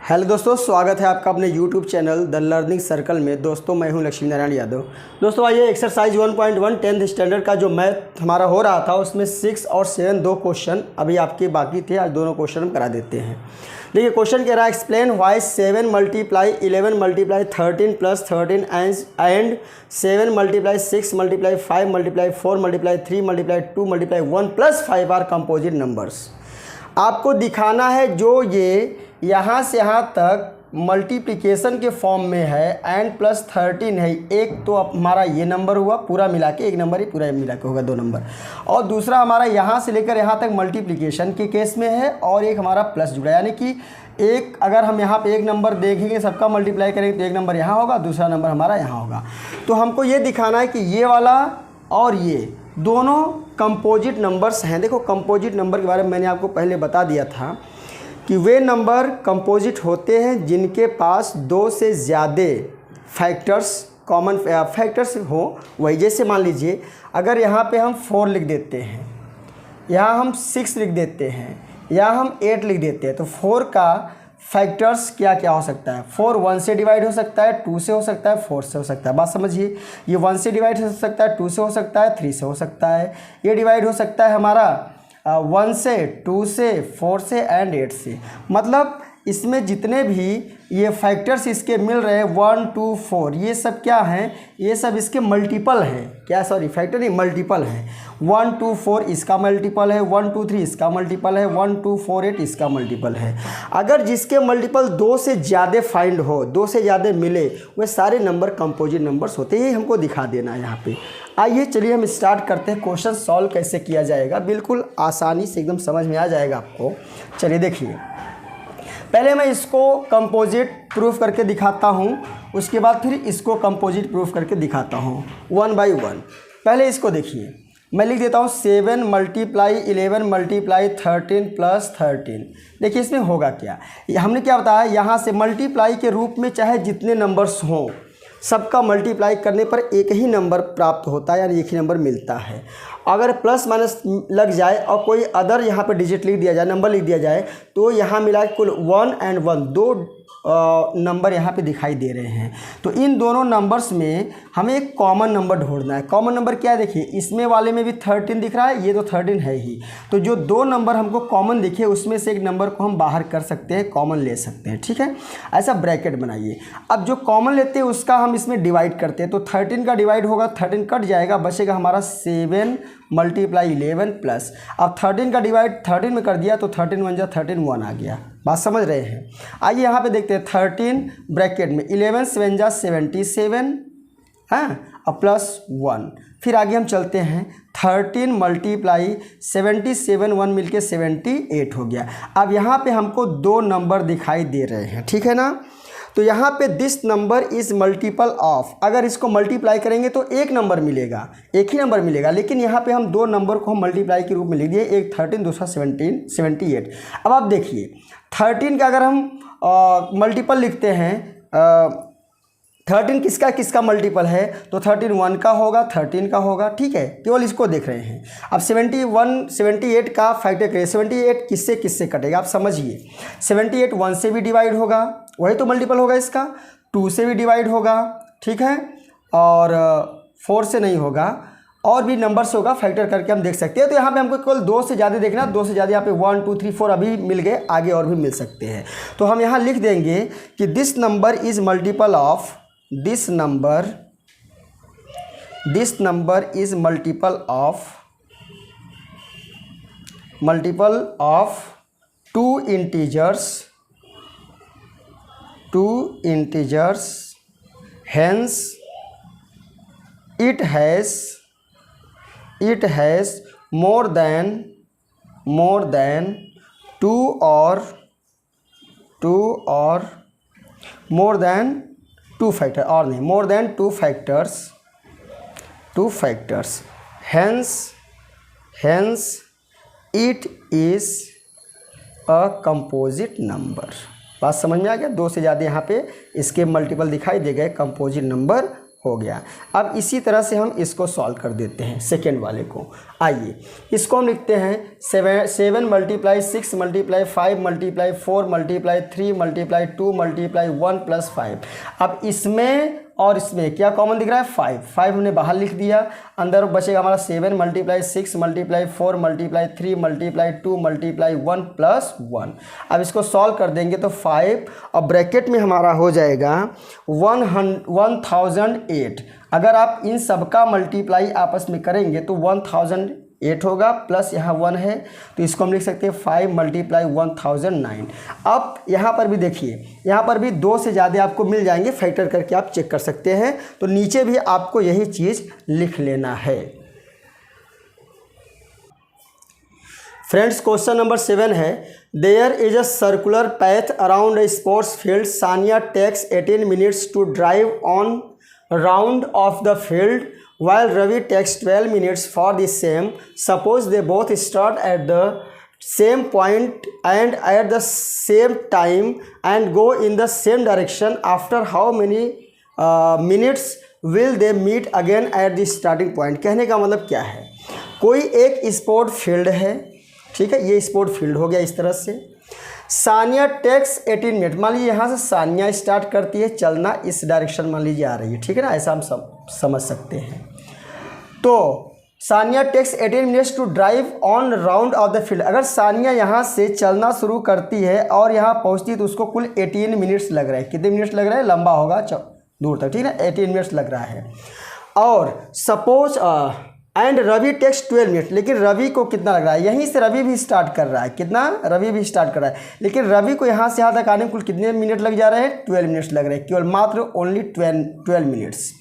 Hello दोस्तों, स्वागत है आपका अपने YouTube channel the learning circle में। दोस्तों मैं हूं लक्ष्मी नारायण यादव। दोस्तों आइए एक्सरसाइज 1.1 10th स्टैंडर्ड का जो मैथ हमारा हो रहा था उसमें 6 और 7 दो क्वेश्चन अभी आपके बाकी थे। आज दोनों क्वेश्चन हम करा देते हैं। देखिए क्वेश्चन कह रहा है explain why 7 multiply 11 multiply 13 plus 13 and 7 multiply 6 multiply 5 multiply 4 multiply 3 multiply 2 multiply 1 plus 5 are composite numbers. आपको दिखाना है जो ये यहाँ से यहाँ तक मल्टीप्लिकेशन के फॉर्म में है एंड प्लस 13 है। एक तो हमारा ये नंबर हुआ पूरा मिला के, एक नंबर ही पूरा मिला के होगा 2 नंबर, और दूसरा हमारा यहाँ से लेकर यहाँ तक मल्टीप्लिकेशन के केस में है और एक हमारा प्लस जुड़ा। यानी कि एक अगर हम यहाँ पे एक नंबर देखेंगे सबका मल्टीप्लाई करेंगे तो एक नंबर यहाँ होगा, दूसरा नंबर हमारा यहाँ होगा। तो हमको ये दिखाना है कि ये वाला और ये दोनों कंपोजिट नंबर्स हैं। देखो कंपोजिट नंबर के बारे में मैंने आपको पहले बता दिया था कि वे नंबर कंपोजिट होते हैं जिनके पास 2 से ज़्यादा फैक्टर्स कॉमन फैक्टर्स हो। वही जैसे मान लीजिए अगर यहाँ पे हम 4 लिख देते हैं, यहाँ हम 6 लिख देते हैं, यहाँ हम 8 लिख देते हैं, तो 4 का फैक्टर्स क्या क्या हो सकता है। 4 1 से डिवाइड हो सकता है, 2 से हो सकता है, 4 से हो सकता है। बात समझिए, ये 1 से डिवाइड हो सकता है, 2 से हो सकता है, 3 से हो सकता है। ये डिवाइड हो सकता है हमारा 1 से, 2 से, 4 से एंड 8 से। मतलब इसमें जितने भी ये फैक्टर्स इसके मिल रहे हैं 1 2 4, ये सब क्या हैं, ये सब इसके मल्टीपल हैं। क्या सॉरी फैक्टर नहीं, मल्टीपल हैं। 1 2 4 इसका मल्टीपल है, 1 2 3 इसका मल्टीपल है, 1 2 4 8 इसका मल्टीपल है। अगर जिसके मल्टीपल 2 से ज़्यादा फाइंड हो, 2 से ज़्यादा मिले, वे सारे नंबर कंपोजिट नंबर्स होते हैं। ये हमको दिखा देना है यहाँ पे। आइए चलिए हम स्टार्ट करते हैं। क्वेश्चन सॉल्व कैसे किया जाएगा, बिल्कुल आसानी से एकदम समझ में आ जाएगा आपको। चलिए देखिए, पहले मैं इसको कंपोजिट प्रूफ करके दिखाता हूँ, उसके बाद फिर इसको कंपोजिट प्रूफ करके दिखाता हूँ 1 बाई 1। पहले इसको देखिए, मैं लिख देता हूँ 7 मल्टीप्लाई 11 मल्टीप्लाई 13 प्लस 13। देखिए इसमें होगा क्या, हमने क्या बताया, यहाँ से मल्टीप्लाई के रूप में चाहे जितने नंबर्स हों सबका मल्टीप्लाई करने पर एक ही नंबर प्राप्त होता है, यानी एक ही नंबर मिलता है। अगर प्लस माइनस लग जाए और कोई अदर यहाँ पर डिजिट लिख दिया जाए, नंबर लिख दिया जाए, तो यहाँ मिला कुल 1 एंड 1 दो नंबर यहाँ पे दिखाई दे रहे हैं। तो इन दोनों नंबर्स में हमें एक कॉमन नंबर ढूंढना है। कॉमन नंबर क्या है, देखिए इसमें वाले में भी 13 दिख रहा है, ये तो 13 है ही। तो जो 2 नंबर हमको कॉमन दिखे उसमें से एक नंबर को हम बाहर कर सकते हैं, कॉमन ले सकते हैं। ठीक है, ऐसा ब्रैकेट बनाइए। अब जो कॉमन लेते हैं उसका हम इसमें डिवाइड करते हैं, तो 13 का डिवाइड होगा, 13 कट जाएगा, बचेगा हमारा 7 मल्टीप्लाई 11 प्लस। अब 13 का डिवाइड 13 में कर दिया तो 13 1 जा 13 1 आ गया। बात समझ रहे हैं। आइए यहाँ पे देखते हैं 13 ब्रैकेट में 11 7 जा 77 हाँ, और प्लस 1। फिर आगे हम चलते हैं, 13 मल्टीप्लाई 77 1 मिलके 78 हो गया। अब यहाँ पे हमको 2 नंबर दिखाई दे रहे हैं, ठीक है ना। तो यहाँ पे this number is multiple of, अगर इसको मल्टीप्लाई करेंगे तो एक नंबर मिलेगा, एक ही नंबर मिलेगा। लेकिन यहाँ पे हम 2 नंबर को हम मल्टीप्लाई के रूप में लिख दिए, एक 13 दूसरा 78। अब आप देखिए 13 का अगर हम मल्टीपल लिखते हैं, 13 किसका किसका मल्टीपल है, तो 13 1 का होगा, 13 का होगा। ठीक है, केवल इसको देख रहे हैं। अब 71 78 का फैक्टर करें, 78 किससे किससे कटेगा आप समझिए। 78 1 से भी डिवाइड होगा, वही तो मल्टीपल होगा इसका, 2 से भी डिवाइड होगा, ठीक है, और 4 से नहीं होगा, और भी नंबर से होगा, फैक्टर करके हम देख सकते हैं। तो यहाँ पे हमको केवल 2 से ज़्यादा देखना, 2 से ज़्यादा यहाँ पे 1 2 3 4 अभी मिल गए, आगे और भी मिल सकते हैं। तो हम यहाँ लिख देंगे कि this number is multiple of, this number is multiple of 2 integers, hence it has more than 2 or more than 2 factor, और नहीं more than 2 factors, hence it is a composite number। बात समझ में आ गया। 2 से ज़्यादा यहाँ पे इसके मल्टीपल दिखाई दे गए, कंपोजिट नंबर हो गया। अब इसी तरह से हम इसको सॉल्व कर देते हैं सेकेंड वाले को। आइए इसको हम लिखते हैं 7 × 6 × 5 × 4 × 3 × 2 × 1 + 5। अब इसमें और इसमें क्या कॉमन दिख रहा है? 5 हमने बाहर लिख दिया, अंदर बचेगा हमारा 7 × 6 × 4 × 3 × 2 × 1 + 1। अब इसको सॉल्व कर देंगे तो 5 और ब्रैकेट में हमारा हो जाएगा 1008। अगर आप इन सब का मल्टीप्लाई आपस में करेंगे तो 1008 होगा, प्लस यहाँ 1 है तो इसको हम लिख सकते हैं 5 × 1009। अब यहाँ पर भी देखिए, यहाँ पर भी 2 से ज़्यादा आपको मिल जाएंगे, फैक्टर करके आप चेक कर सकते हैं। तो नीचे भी आपको यही चीज़ लिख लेना है। फ्रेंड्स क्वेश्चन नंबर 7 है, there is a circular path around a sports field, Sania takes 18 minutes to drive on round of the field while Ravi takes 12 minutes for the same. Suppose they both start at the same point and at the same time and go in the same direction. After how many minutes will they meet again at the starting point? कहने का मतलब क्या है, कोई एक sport field है, ठीक है, ये स्पोर्ट फील्ड हो गया इस तरह से। सानिया टेक्स 18 मिनट, मान लीजिए यहाँ से सानिया स्टार्ट करती है चलना, इस डायरेक्शन मान लीजिए आ रही है, ठीक है ना, ऐसा हम समझ सकते हैं। तो Sania takes 18 minutes to drive on round of the field. अगर सानिया यहाँ से चलना शुरू करती है और यहाँ पहुँचती है तो उसको कुल 18 मिनट्स लग रहे हैं। कितने मिनट्स लग रहे हैं? लंबा होगा दूर तक, ठीक है ना, 18 मिनट्स लग रहा है। और suppose and Ravi takes 12 minute, लेकिन रवि को कितना लग रहा है? यहीं से रवि भी स्टार्ट कर रहा है, कितना? रवि भी स्टार्ट कर रहा है, लेकिन रवि को यहाँ से यहाँ तक आने में कुल कितने मिनट लग जा रहे हैं? 12 मिनट्स लग रहे हैं, केवल मात्र only 12 minutes.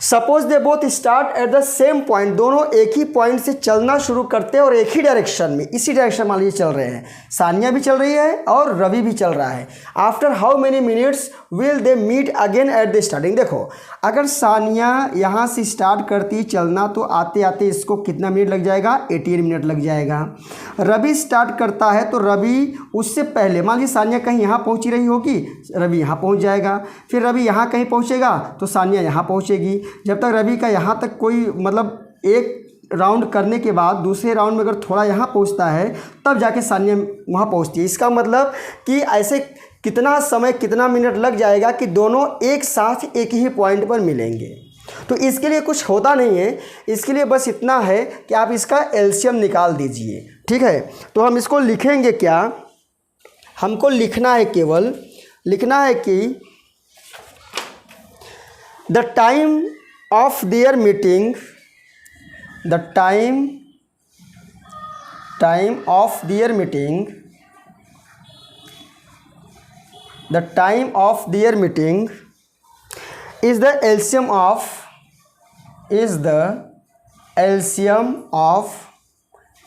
Suppose they both start at the same point, दोनों एक ही पॉइंट से चलना शुरू करते हैं और एक ही डायरेक्शन में, इसी डायरेक्शन मान लीजिए चल रहे हैं, सानिया भी चल रही है और रवि भी चल रहा है। After how many minutes will they meet again at the starting? देखो अगर सानिया यहाँ से स्टार्ट करती चलना तो आते आते इसको कितना मिनट लग जाएगा? 18 मिनट लग जाएगा। रवि स्टार्ट करता है तो रवि उससे पहले, मान लीजिए सानिया कहीं यहाँ पहुँची रही होगी, रवि यहाँ पहुँच जाएगा, फिर रवि यहाँ कहीं पहुँचेगा तो सानिया यहाँ पहुँचेगी। जब तक रवि का यहाँ तक कोई मतलब एक राउंड करने के बाद दूसरे राउंड में अगर थोड़ा यहाँ पहुँचता है तब जाके सानिया वहाँ पहुँचती है। इसका मतलब कि ऐसे कितना समय, कितना मिनट लग जाएगा कि दोनों एक साथ एक ही पॉइंट पर मिलेंगे। तो इसके लिए कुछ होता नहीं है, इसके लिए बस इतना है कि आप इसका एलसीएम निकाल दीजिए, ठीक है। तो हम इसको लिखेंगे क्या, हमको लिखना है, केवल लिखना है कि the time of their meeting, the time of their meeting, the time of their meeting is the LCM of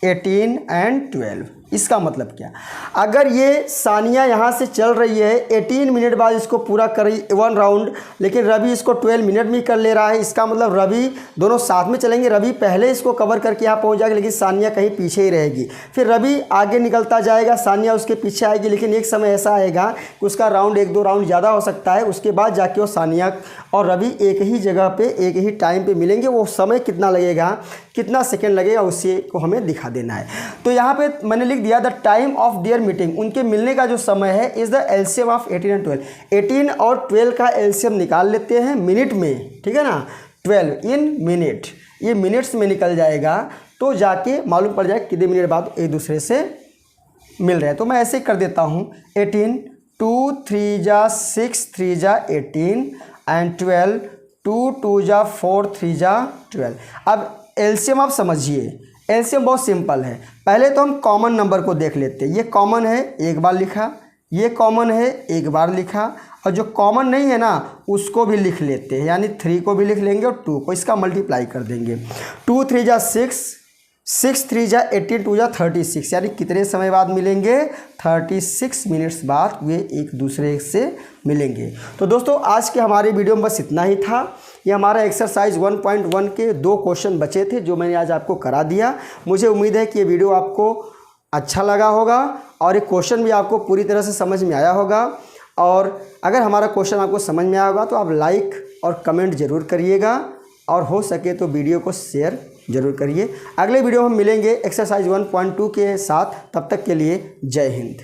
18 and 12। इसका मतलब क्या, अगर ये सानिया यहाँ से चल रही है 18 मिनट बाद इसको पूरा कर रही 1 राउंड, लेकिन रवि इसको 12 मिनट में कर ले रहा है, इसका मतलब रवि दोनों साथ में चलेंगे। रवि पहले इसको कवर करके यहाँ पहुँच जाएगा, लेकिन सानिया कहीं पीछे ही रहेगी। फिर रवि आगे निकलता जाएगा, सानिया उसके पीछे आएगी, लेकिन एक समय ऐसा आएगा कि उसका राउंड 1-2 राउंड ज़्यादा हो सकता है, उसके बाद जाके वो सानिया और रवि एक ही जगह पे एक ही टाइम पे मिलेंगे। वो समय कितना लगेगा, कितना सेकेंड लगेगा, उसी को हमें दिखा देना है। तो यहाँ पे मैंने लिख दिया the time of their meeting, उनके मिलने का जो समय है is the LCM of 18 and 12। 18 और 12 का एलसीएम निकाल लेते हैं मिनट में, ठीक है ना, 12 इन मिनट, ये मिनट्स में निकल जाएगा तो जाके मालूम पड़ जाए कितने मिनट बाद एक दूसरे से मिल रहे हैं। तो मैं ऐसे ही कर देता हूँ, 18 2 3 जा 6 3 जा 18 एंड 12 2 2 जा 4 3 जा 12। अब एलसीएम आप समझिए, एलसीएम बहुत सिंपल है। पहले तो हम कॉमन नंबर को देख लेते हैं, ये कॉमन है एक बार लिखा, ये कॉमन है एक बार लिखा, और जो कॉमन नहीं है ना उसको भी लिख लेते हैं, यानी 3 को भी लिख लेंगे और 2 को, इसका मल्टीप्लाई कर देंगे। 2 3 जा 6 6 3 जा 18 2 जा 36, यानी कितने समय बाद मिलेंगे? 36 मिनट्स बाद वे एक दूसरे से मिलेंगे। तो दोस्तों आज के हमारे वीडियो में बस इतना ही था। ये हमारा एक्सरसाइज 1.1 के 2 क्वेश्चन बचे थे जो मैंने आज आपको करा दिया। मुझे उम्मीद है कि ये वीडियो आपको अच्छा लगा होगा और ये क्वेश्चन भी आपको पूरी तरह से समझ में आया होगा। और अगर हमारा क्वेश्चन आपको समझ में आया होगा तो आप लाइक और कमेंट ज़रूर करिएगा और हो सके तो वीडियो को शेयर ज़रूर करिए। अगले वीडियो हम मिलेंगे एक्सरसाइज 1.2 के साथ। तब तक के लिए जय हिंद।